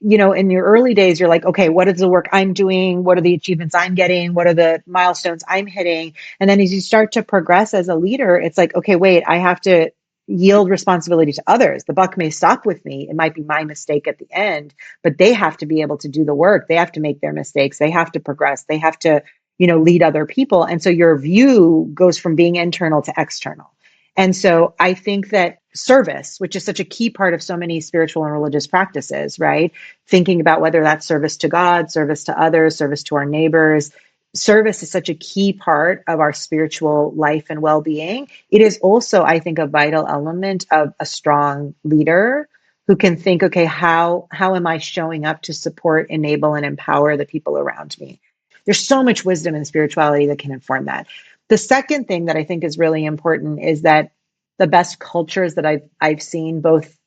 in your early days, you're like, okay, what is the work I'm doing? What are the achievements I'm getting? What are the milestones I'm hitting? And then as you start to progress as a leader, it's like, okay, wait, I have to yield responsibility to others. The buck may stop with me. It might be my mistake at the end, but they have to be able to do the work. They have to make their mistakes. They have to progress. They have to, lead other people. And so your view goes from being internal to external. And so I think that service, which is such a key part of so many spiritual and religious practices, right? Thinking about whether that's service to God, service to others, service to our neighbors. Service is such a key part of our spiritual life and well-being. It is also, I think, a vital element of a strong leader who can think, okay, how am I showing up to support, enable, and empower the people around me? There's so much wisdom in spirituality that can inform that. The second thing that I think is really important is that the best cultures that I've seen, both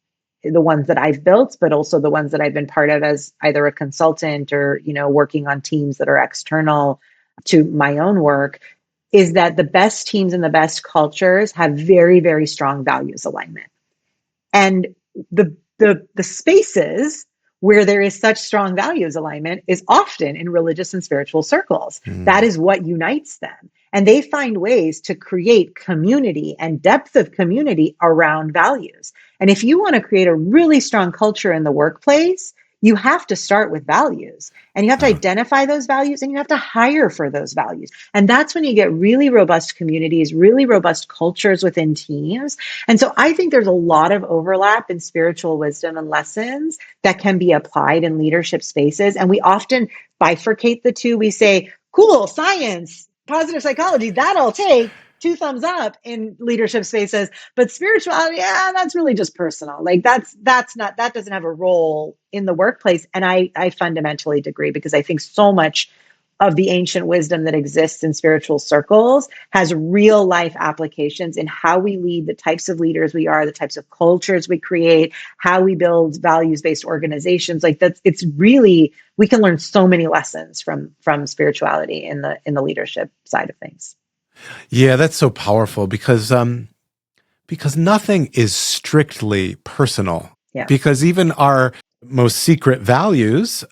the ones that I've built, but also the ones that I've been part of as either a consultant or, working on teams that are external to my own work, is that the best teams and the best cultures have very, very strong values alignment. And the spaces where there is such strong values alignment is often in religious and spiritual circles. That is what unites them. And they find ways to create community and depth of community around values. And if you want to create a really strong culture in the workplace, you have to start with values, and you have to identify those values, and you have to hire for those values. And that's when you get really robust communities, really robust cultures within teams. And so I think there's a lot of overlap in spiritual wisdom and lessons that can be applied in leadership spaces. And we often bifurcate the two. We say, cool, science, positive psychology, that I'll take. 2 thumbs up in leadership spaces, but spirituality, that's really just personal. Like that doesn't have a role in the workplace. And I fundamentally agree, because I think so much of the ancient wisdom that exists in spiritual circles has real life applications in how we lead, the types of leaders we are, the types of cultures we create, how we build values-based organizations. Like it's really, we can learn so many lessons from spirituality in the leadership side of things. Yeah, that's so powerful, because nothing is strictly personal. Yeah. Because even our most secret values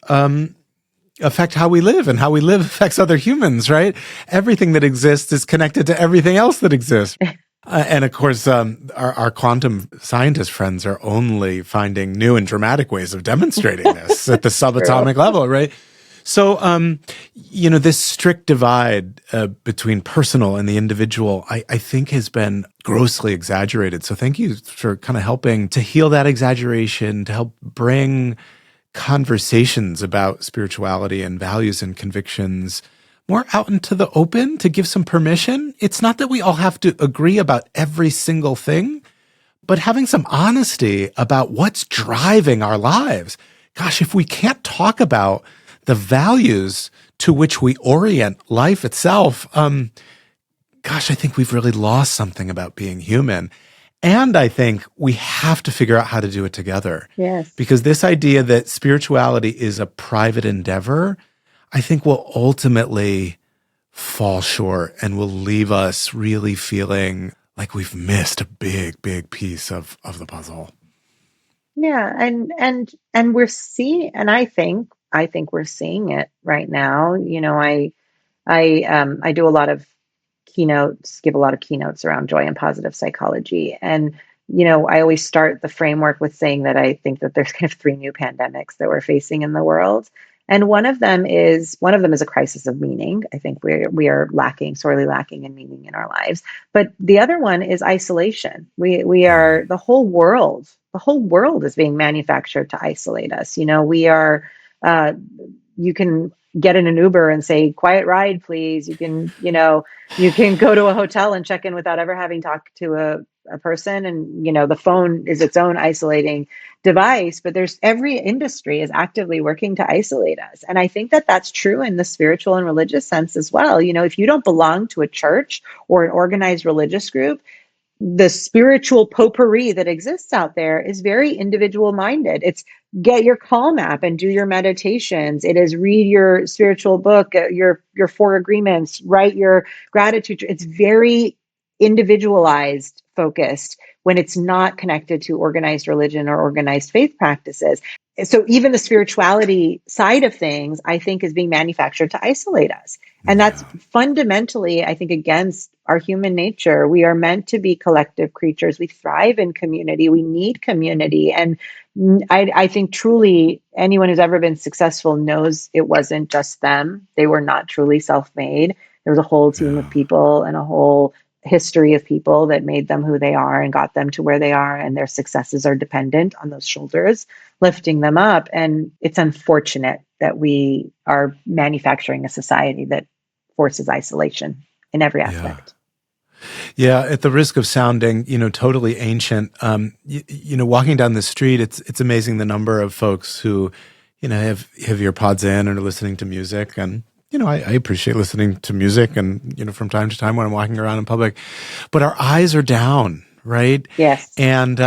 affect how we live, and how we live affects other humans, right? Everything that exists is connected to everything else that exists. And of course, our quantum scientist friends are only finding new and dramatic ways of demonstrating this at the subatomic level, right? So, this strict divide between personal and the individual, I think has been grossly exaggerated. So thank you for kind of helping to heal that exaggeration, to help bring conversations about spirituality and values and convictions more out into the open, to give some permission. It's not that we all have to agree about every single thing, but having some honesty about what's driving our lives. Gosh, if we can't talk about the values to which we orient life itself, gosh, I think we've really lost something about being human. And I think we have to figure out how to do it together. Yes. Because this idea that spirituality is a private endeavor, I think will ultimately fall short and will leave us really feeling like we've missed a big, big piece of the puzzle. Yeah, and we're seeing, and I think we're seeing it right now. I do a lot of keynotes, give a lot of keynotes around joy and positive psychology. And, I always start the framework with saying that I think that there's kind of three new pandemics that we're facing in the world. And one of them is a crisis of meaning. I think we are sorely lacking in meaning in our lives. But the other one is isolation. We are the whole world is being manufactured to isolate us. We are you can get in an Uber and say, quiet ride, please. You can go to a hotel and check in without ever having talked to a person. And, the phone is its own isolating device, but every industry is actively working to isolate us. And I think that that's true in the spiritual and religious sense as well. If you don't belong to a church or an organized religious group, the spiritual potpourri that exists out there is very individual minded. It's get your calm app and do your meditations. It is read your spiritual book, your four agreements, write your gratitude. It's very individualized focused when it's not connected to organized religion or organized faith practices. So even the spirituality side of things, I think, is being manufactured to isolate us. And that's fundamentally, I think, against our human nature. We are meant to be collective creatures. We thrive in community. We need community. And I think truly anyone who's ever been successful knows it wasn't just them. They were not truly self-made. There was a whole team of people and a whole history of people that made them who they are and got them to where they are, and their successes are dependent on those shoulders lifting them up. And it's unfortunate that we are manufacturing a society that forces isolation in every aspect. Yeah, at the risk of sounding, totally ancient, walking down the street, it's amazing the number of folks who, have earpods in and are listening to music. And I appreciate listening to music and, from time to time when I'm walking around in public, but our eyes are down, right? Yes. And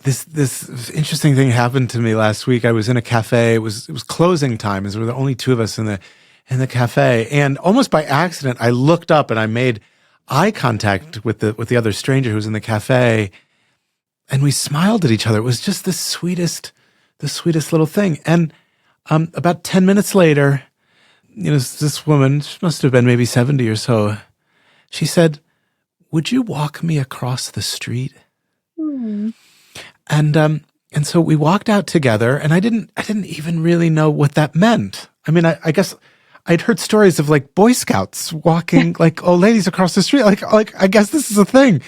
this interesting thing happened to me last week. I was in a cafe. It was closing time, as there were the only two of us in the cafe. And almost by accident, I looked up and I made eye contact with the other stranger who was in the cafe, and we smiled at each other. It was just the sweetest little thing. And about 10 minutes later, this woman, she must have been maybe 70 or so, she said, "Would you walk me across the street?" And so we walked out together, and I didn't even really know what that meant. I mean, I guess I'd heard stories of like Boy Scouts walking like old ladies across the street. Like I guess this is a thing.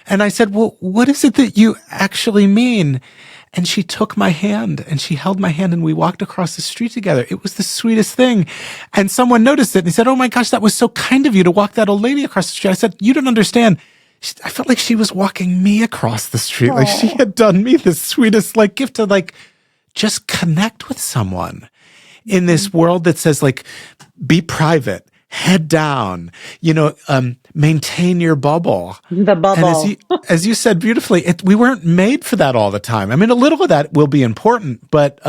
And I said, "Well, what is it that you actually mean?" And she took my hand and she held my hand and we walked across the street together. It was the sweetest thing. And someone noticed it and he said, "Oh my gosh, that was so kind of you to walk that old lady across the street." I said, "You don't understand. I felt like she was walking me across the street." Aww. Like she had done me the sweetest gift to just connect with someone in this world that says be private, head down, maintain your bubble. The bubble. And as you said beautifully, we weren't made for that all the time. I mean, a little of that will be important, but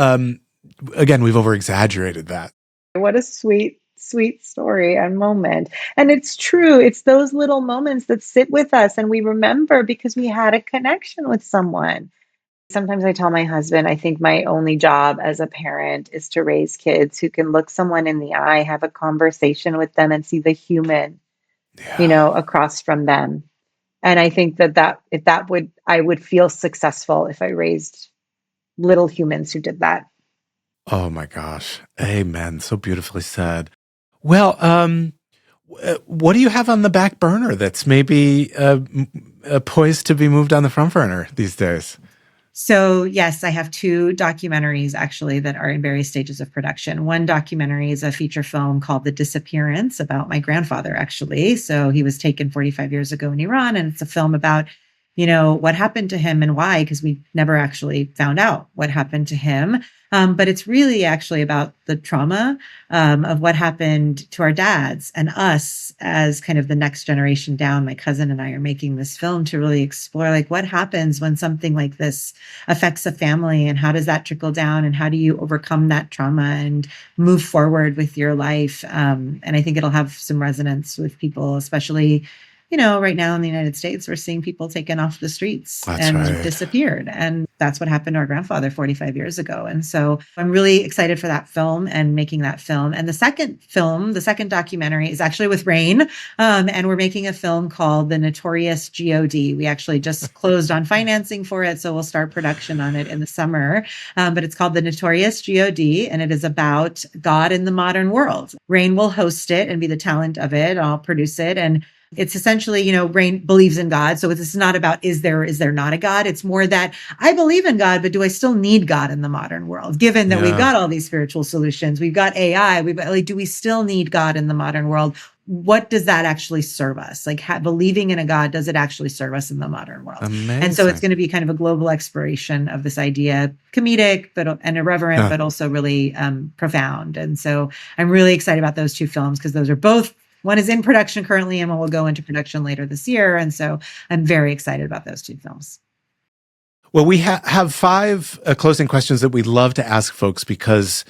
again, we've over-exaggerated that. What a sweet story and moment. And it's true. It's those little moments that sit with us and we remember because we had a connection with someone. Sometimes I tell my husband, I think my only job as a parent is to raise kids who can look someone in the eye, have a conversation with them and see the human, across from them. And I think I would feel successful if I raised little humans who did that. Oh my gosh. Amen. So beautifully said. Well, what do you have on the back burner that's maybe poised to be moved on the front burner these days? So yes, I have two documentaries actually that are in various stages of production. One documentary is a feature film called The Disappearance about my grandfather, actually. So he was taken 45 years ago in Iran, and it's a film about what happened to him and why, because we never actually found out what happened to him. But it's really actually about the trauma of what happened to our dads and us as kind of the next generation down. My cousin and I are making this film to really explore like what happens when something like this affects a family, and how does that trickle down, and how do you overcome that trauma and move forward with your life. And I think it'll have some resonance with people, especially right now in the United States, we're seeing people taken off the streets disappeared. And that's what happened to our grandfather 45 years ago. And so I'm really excited for that film and making that film. And the second documentary is actually with Rainn. And we're making a film called The Notorious God. We actually just closed on financing for it. So we'll start production on it in the summer. But it's called The Notorious God. And it is about God in the modern world. Rainn will host it and be the talent of it. I'll produce it. And it's essentially, Rainn believes in God. So it's not about, is there not a God? It's more that I believe in God, but do I still need God in the modern world? Given that we've got all these spiritual solutions, we've got AI, do we still need God in the modern world? What does that actually serve us? Like believing in a God, does it actually serve us in the modern world? Amazing. And so it's going to be kind of a global exploration of this idea, comedic and irreverent, but also really profound. And so I'm really excited about those two films because those are both, one is in production currently and one will go into production later this year. And so I'm very excited about those two films. Well, we have 5 closing questions that we'd love to ask folks because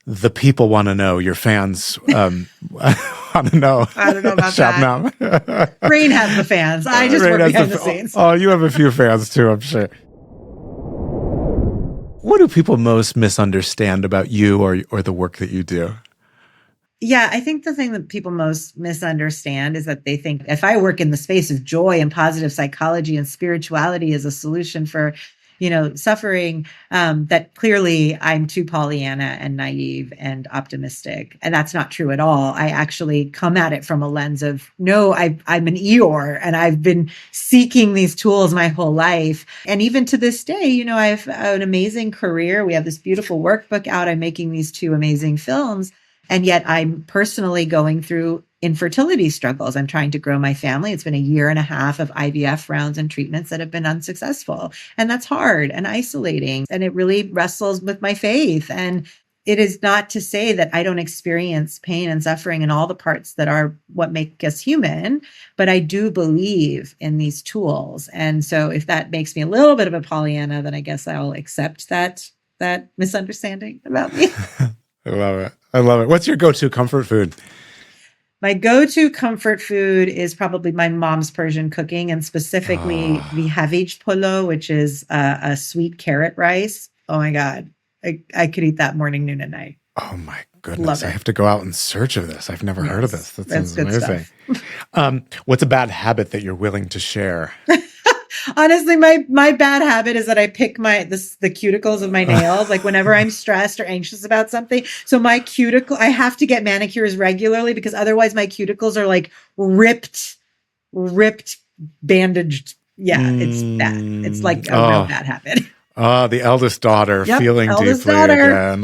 the people want to know, your fans want to know. I don't know about Shabnam. that. Rainn has the fans. I just work behind the scenes. Oh, you have a few fans too, I'm sure. What do people most misunderstand about you or the work that you do? Yeah, I think the thing that people most misunderstand is that they think if I work in the space of joy and positive psychology and spirituality as a solution for, suffering, that clearly I'm too Pollyanna and naive and optimistic. And that's not true at all. I actually come at it from a lens of, no, I'm an Eeyore and I've been seeking these tools my whole life. And even to this day, I have an amazing career. We have this beautiful workbook out. I'm making these 2 amazing films. And yet I'm personally going through infertility struggles. I'm trying to grow my family. It's been 1.5 years of IVF rounds and treatments that have been unsuccessful. And that's hard and isolating. And it really wrestles with my faith. And it is not to say that I don't experience pain and suffering in all the parts that are what make us human, but I do believe in these tools. And so if that makes me a little bit of a Pollyanna, then I guess I'll accept that misunderstanding about me. I love it. What's your go-to comfort food? My go-to comfort food is probably my mom's Persian cooking, and specifically the havij polo, which is a sweet carrot rice. Oh my God. I could eat that morning, noon, and night. Oh my goodness. I have to go out in search of this. I've never heard of this. That's amazing. What's a bad habit that you're willing to share? Honestly, my bad habit is that I pick the cuticles of my nails, like whenever I'm stressed or anxious about something. So I have to get manicures regularly because otherwise my cuticles are like ripped, bandaged. Yeah, it's bad. It's like a real bad habit. The eldest daughter feeling deeply again.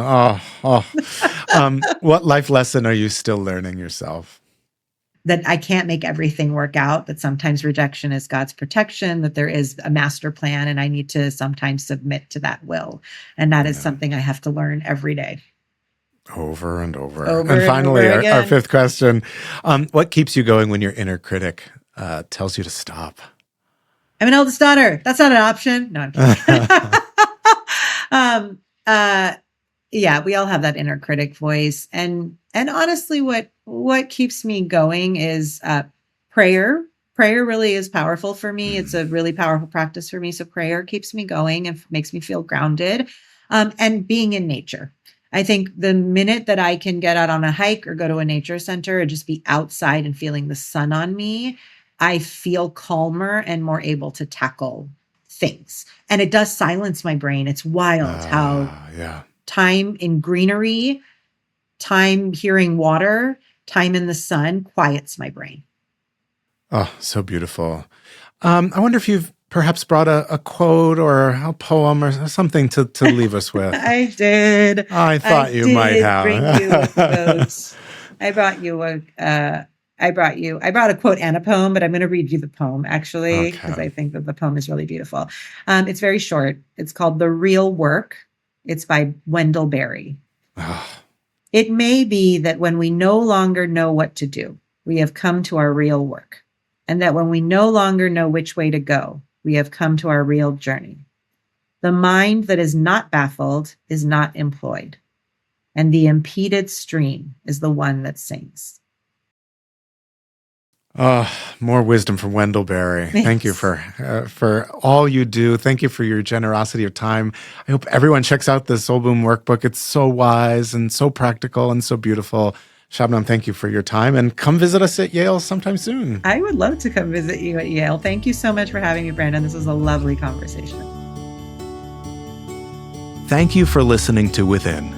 What life lesson are you still learning yourself? That I can't make everything work out, that sometimes rejection is God's protection, that there is a master plan, and I need to sometimes submit to that will. And that is something I have to learn every day. Over and over. And finally, our 5th question. What keeps you going when your inner critic tells you to stop? I'm an eldest daughter. That's not an option. No, I'm kidding. Yeah, we all have that inner critic voice. And honestly, what keeps me going is prayer. Prayer really is powerful for me. It's a really powerful practice for me. So prayer keeps me going and makes me feel grounded. And being in nature. I think the minute that I can get out on a hike or go to a nature center or just be outside and feeling the sun on me, I feel calmer and more able to tackle things. And it does silence my brain. It's wild how time in greenery, time hearing water, time in the sun quiets my brain. Oh, so beautiful. I wonder if you've perhaps brought a quote or a poem or something to leave us with. I did. I thought you might have. Bring you a quote. I brought you I brought a quote and a poem, but I'm going to read you the poem actually, because Okay. I think that the poem is really beautiful. It's very short. It's called The Real Work. It's by Wendell Berry. It may be that when we no longer know what to do, we have come to our real work. And that when we no longer know which way to go, we have come to our real journey. The mind that is not baffled is not employed. And the impeded stream is the one that sings. More wisdom from Wendell Berry. Thank you for all you do. Thank you for your generosity of time. I hope everyone checks out the Soul Boom workbook. It's so wise and so practical and so beautiful. Shabnam, thank you for your time, and come visit us at Yale sometime soon. I would love to come visit you at Yale. Thank you so much for having me, Brandon. This was a lovely conversation. Thank you for listening to Within,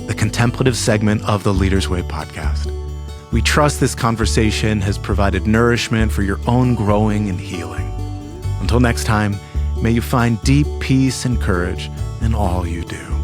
the contemplative segment of the Leader's Way podcast. We trust this conversation has provided nourishment for your own growing and healing. Until next time, may you find deep peace and courage in all you do.